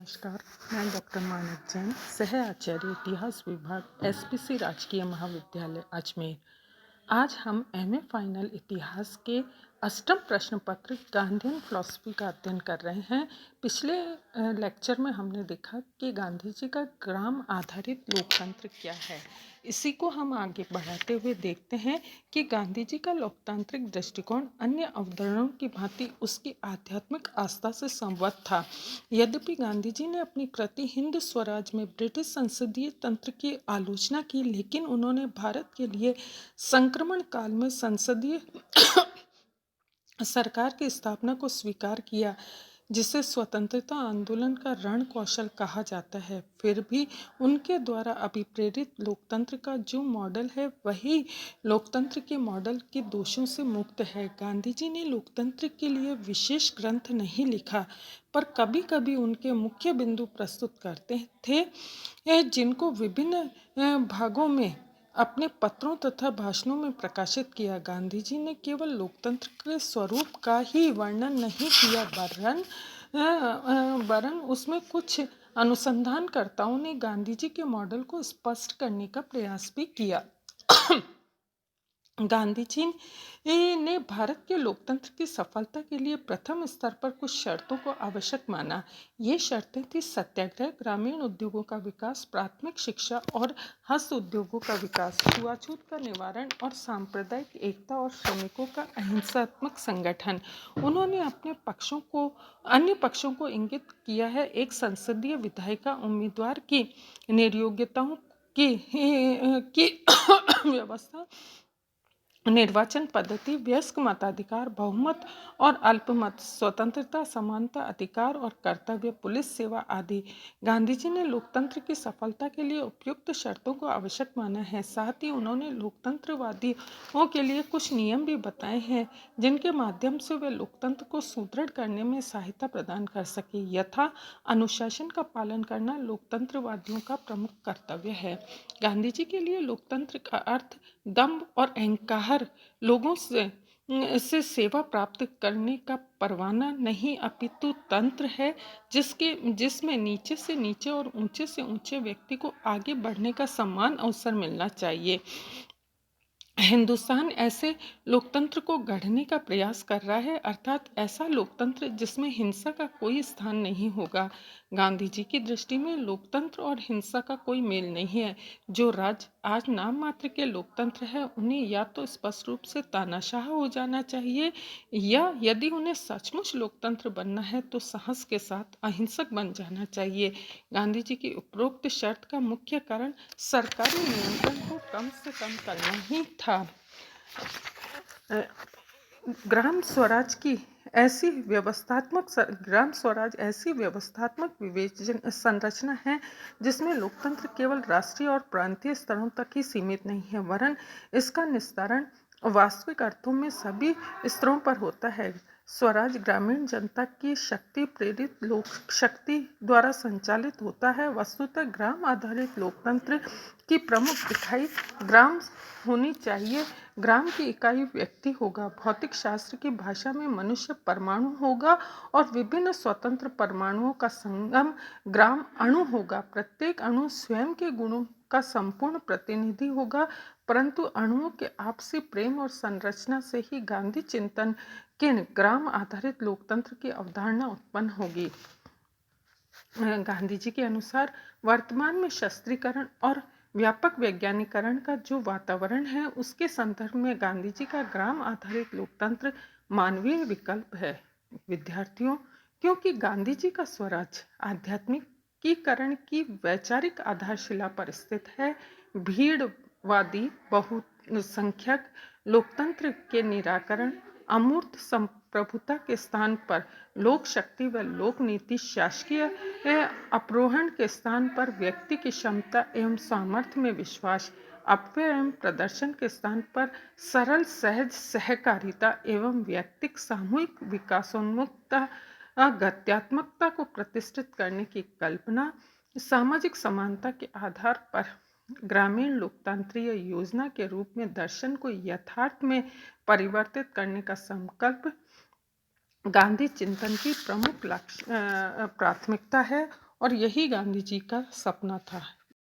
नमस्कार, मैं डॉक्टर मानक जैन, सह आचार्य इतिहास विभाग एसपीसी राजकीय महाविद्यालय अजमेर। आज हम एमए फाइनल इतिहास के अष्टम प्रश्न पत्र गांधीयन फिलॉसफी का अध्ययन कर रहे हैं। पिछले लेक्चर में हमने देखा कि गांधी जी का ग्राम आधारित लोकतंत्र क्या है। इसी को हम आगे बढ़ाते हुए देखते हैं कि गांधी जी का लोकतांत्रिक दृष्टिकोण अन्य अवधारणाओं की भांति उसकी आध्यात्मिक आस्था से संबद्ध था। यद्यपि गांधी जी ने अपनी कृति हिंद स्वराज में ब्रिटिश संसदीय तंत्र की आलोचना की, लेकिन उन्होंने भारत के लिए संक्रमण काल में संसदीय सरकार की स्थापना को स्वीकार किया, जिसे स्वतंत्रता आंदोलन का रण कौशल कहा जाता है। फिर भी उनके द्वारा अभिप्रेरित लोकतंत्र का जो मॉडल है वही लोकतंत्र के मॉडल के दोषों से मुक्त है। गांधी जी ने लोकतंत्र के लिए विशेष ग्रंथ नहीं लिखा, पर कभी कभी उनके मुख्य बिंदु प्रस्तुत करते थे, जिनको विभिन्न भागों में अपने पत्रों तथा भाषणों में प्रकाशित किया। गांधी जी ने केवल लोकतंत्र के स्वरूप का ही वर्णन नहीं किया, वरन उसमें कुछ अनुसंधानकर्ताओं ने गांधी जी के मॉडल को स्पष्ट करने का प्रयास भी किया। गांधी जी ने भारत के लोकतंत्र की सफलता के लिए प्रथम स्तर पर कुछ शर्तों को आवश्यक माना। ये शर्तें थी सत्याग्रह, ग्रामीण उद्योगों का विकास, प्राथमिक शिक्षा और हस्त उद्योगों का विकास, छुआछूत का निवारण और सांप्रदायिक एकता और श्रमिकों का अहिंसात्मक संगठन। उन्होंने अपने अन्य पक्षों को इंगित किया है। एक संसदीय विधायिका उम्मीदवार की निर्योग्यताओं की व्यवस्था, निर्वाचन पद्धति, वयस्क मताधिकार, बहुमत और अल्पमत, स्वतंत्रता, समानता, अधिकार और कर्तव्य, पुलिस सेवा आदि। गांधी जी ने लोकतंत्र की सफलता के लिए उपयुक्त शर्तों को आवश्यक माना है। साथ ही उन्होंने लोकतंत्रवादियों के लिए कुछ नियम भी बताए हैं, जिनके माध्यम से वे लोकतंत्र को सुदृढ़ करने में सहायता प्रदान कर सके। यथा अनुशासन का पालन करना लोकतंत्रवादियों का प्रमुख कर्तव्य है। गांधी जी के लिए लोकतंत्र का अर्थ दंभ और अहंकार, लोगों से सेवा प्राप्त करने का परवाना नहीं, अपितु तंत्र है जिसमें नीचे से नीचे और ऊंचे से ऊंचे व्यक्ति को आगे बढ़ने का समान अवसर मिलना चाहिए। हिंदुस्तान ऐसे लोकतंत्र को गढ़ने का प्रयास कर रहा है, अर्थात ऐसा लोकतंत्र जिसमें हिंसा का कोई स्थान नहीं होगा। गांधी जी की दृष्टि में लोकतंत्र और हिंसा का कोई मेल नहीं है। जो राज्य आज नाम मात्र के लोकतंत्र है, उन्हें या तो स्पष्ट रूप से तानाशाह हो जाना चाहिए, या यदि उन्हें सचमुच लोकतंत्र बनना है तो साहस के साथ अहिंसक बन जाना चाहिए। गांधी जी की उपरोक्त शर्त का मुख्य कारण सरकारी नियंत्रण को कम से कम करना ही था। ग्राम स्वराज ऐसी व्यवस्थात्मक विवेचन संरचना है जिसमें लोकतंत्र केवल राष्ट्रीय और प्रांतीय स्तरों तक ही सीमित नहीं है, वरन इसका निस्तारण वास्तविक अर्थों में सभी स्तरों पर होता है। स्वराज ग्रामीण जनता की शक्ति प्रेरित लोक शक्ति द्वारा संचालित होता है। वस्तुतः ग्राम आधारित लोकतंत्र की प्रमुख इकाई ग्राम होनी चाहिए। ग्राम की इकाई व्यक्ति होगा। भौतिक शास्त्र की भाषा में मनुष्य परमाणु होगा और विभिन्न स्वतंत्र परमाणुओं का संगम ग्राम अणु होगा। प्रत्येक अणु स्वयं के गुणों का संपूर्ण प्रतिनिधि होगा, परंतु अणुओं के आपसी प्रेम और संरचना से ही गांधी चिंतन के ग्राम आधारित लोकतंत्र की अवधारणा उत्पन्न होगी। गांधी जी के अनुसार वर्तमान में शस्त्रीकरण और व्यापक वैज्ञानिकरण का जो वातावरण है, उसके संदर्भ में गांधी जी का ग्राम आधारित लोकतंत्र मानवीय विकल्प है। विद्यार्थियों, क्योंकि गांधी जी का स्वराज आध्यात्मिकीकरण की वैचारिक आधारशिला पर स्थित है, भीड़वादी बहुसंख्यक लोकतंत्र के निराकरण, अमूर्त संप्रभुता के स्थान पर लोक शक्ति व लोक नीति, शासकीय अपरोहण के स्थान पर व्यक्ति की क्षमता एवं सामर्थ्य में विश्वास, अपव्यय एवं प्रदर्शन के स्थान पर सरल सहज सहकारिता एवं व्यक्तिक सामूहिक विकासोन्मुखता, गत्यात्मकता को प्रतिष्ठित करने की कल्पना, सामाजिक समानता के आधार पर ग्रामीण लोकतंत्रीय योजना के रूप में दर्शन को यथार्थ में परिवर्तित करने का संकल्प गांधी चिंतन की प्रमुख प्राथमिकता है और यही गांधी जी का सपना था।